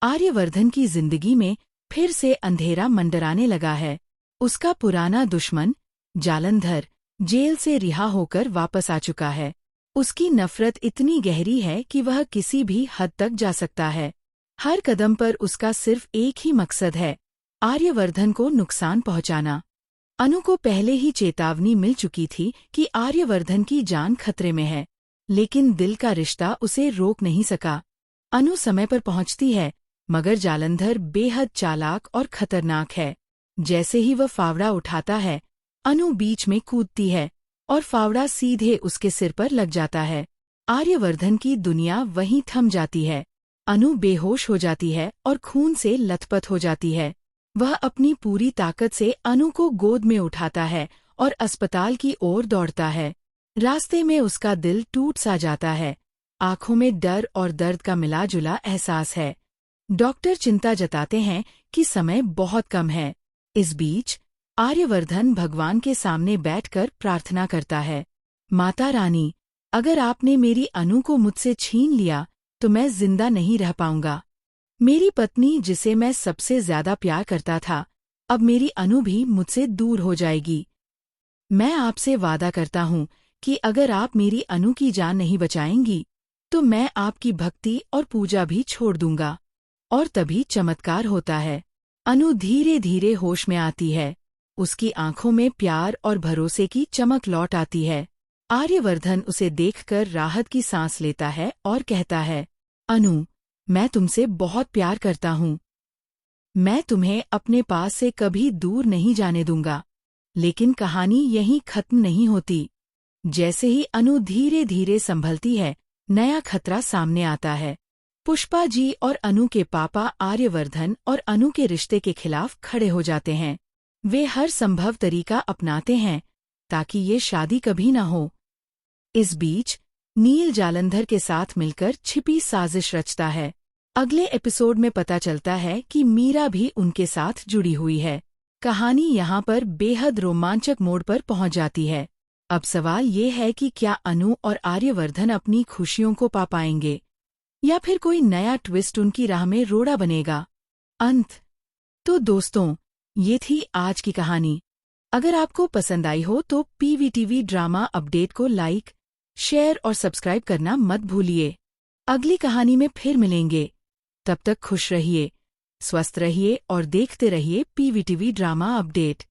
आर्यवर्धन की जिंदगी में फिर से अंधेरा मंडराने लगा है। उसका पुराना दुश्मन जालंधर जेल से रिहा होकर वापस आ चुका है। उसकी नफरत इतनी गहरी है कि वह किसी भी हद तक जा सकता है। हर कदम पर उसका सिर्फ एक ही मकसद है, आर्यवर्धन को नुकसान पहुंचाना। अनु को पहले ही चेतावनी मिल चुकी थी कि आर्यवर्धन की जान खतरे में है, लेकिन दिल का रिश्ता उसे रोक नहीं सका। अनु समय पर पहुंचती है, मगर जालंधर बेहद चालाक और खतरनाक है। जैसे ही वह फावड़ा उठाता है, अनु बीच में कूदती है और फावड़ा सीधे उसके सिर पर लग जाता है। आर्यवर्धन की दुनिया वहीं थम जाती है। अनु बेहोश हो जाती है और खून से लथपथ हो जाती है। वह अपनी पूरी ताकत से अनु को गोद में उठाता है और अस्पताल की ओर दौड़ता है। रास्ते में उसका दिल टूट सा जाता है। आंखों में डर और दर्द का मिला-जुला एहसास है। डॉक्टर चिंता जताते हैं कि समय बहुत कम है। इस बीच आर्यवर्धन भगवान के सामने बैठकर प्रार्थना करता है, माता रानी, अगर आपने मेरी अनु को मुझसे छीन लिया तो मैं जिंदा नहीं रह पाऊंगा। मेरी पत्नी जिसे मैं सबसे ज्यादा प्यार करता था, अब मेरी अनु भी मुझसे दूर हो जाएगी। मैं आपसे वादा करता हूँ कि अगर आप मेरी अनु की जान नहीं बचाएंगी तो मैं आपकी भक्ति और पूजा भी छोड़ दूंगा। और तभी चमत्कार होता है। अनु धीरे धीरे होश में आती है। उसकी आंखों में प्यार और भरोसे की चमक लौट आती है। आर्यवर्धन उसे देखकर राहत की सांस लेता है और कहता है, अनु, मैं तुमसे बहुत प्यार करता हूँ। मैं तुम्हें अपने पास से कभी दूर नहीं जाने दूंगा। लेकिन कहानी यहीं खत्म नहीं होती। जैसे ही अनु धीरे धीरे संभलती है, नया खतरा सामने आता है। पुष्पा जी और अनु के पापा आर्यवर्धन और अनु के रिश्ते के खिलाफ खड़े हो जाते हैं। वे हर संभव तरीका अपनाते हैं ताकि ये शादी कभी न हो। इस बीच नील जालंधर के साथ मिलकर छिपी साजिश रचता है। अगले एपिसोड में पता चलता है कि मीरा भी उनके साथ जुड़ी हुई है। कहानी यहाँ पर बेहद रोमांचक मोड़ पर पहुँच जाती है। अब सवाल ये है कि क्या अनु और आर्यवर्धन अपनी खुशियों को पा पाएंगे या फिर कोई नया ट्विस्ट उनकी राह में रोड़ा बनेगा। अंत। तो दोस्तों, ये थी आज की कहानी। अगर आपको पसंद आई हो तो पीवीटीवी ड्रामा अपडेट को लाइक, शेयर और सब्सक्राइब करना मत भूलिए। अगली कहानी में फिर मिलेंगे। तब तक खुश रहिए, स्वस्थ रहिए और देखते रहिए पीवीटीवी ड्रामा अपडेट।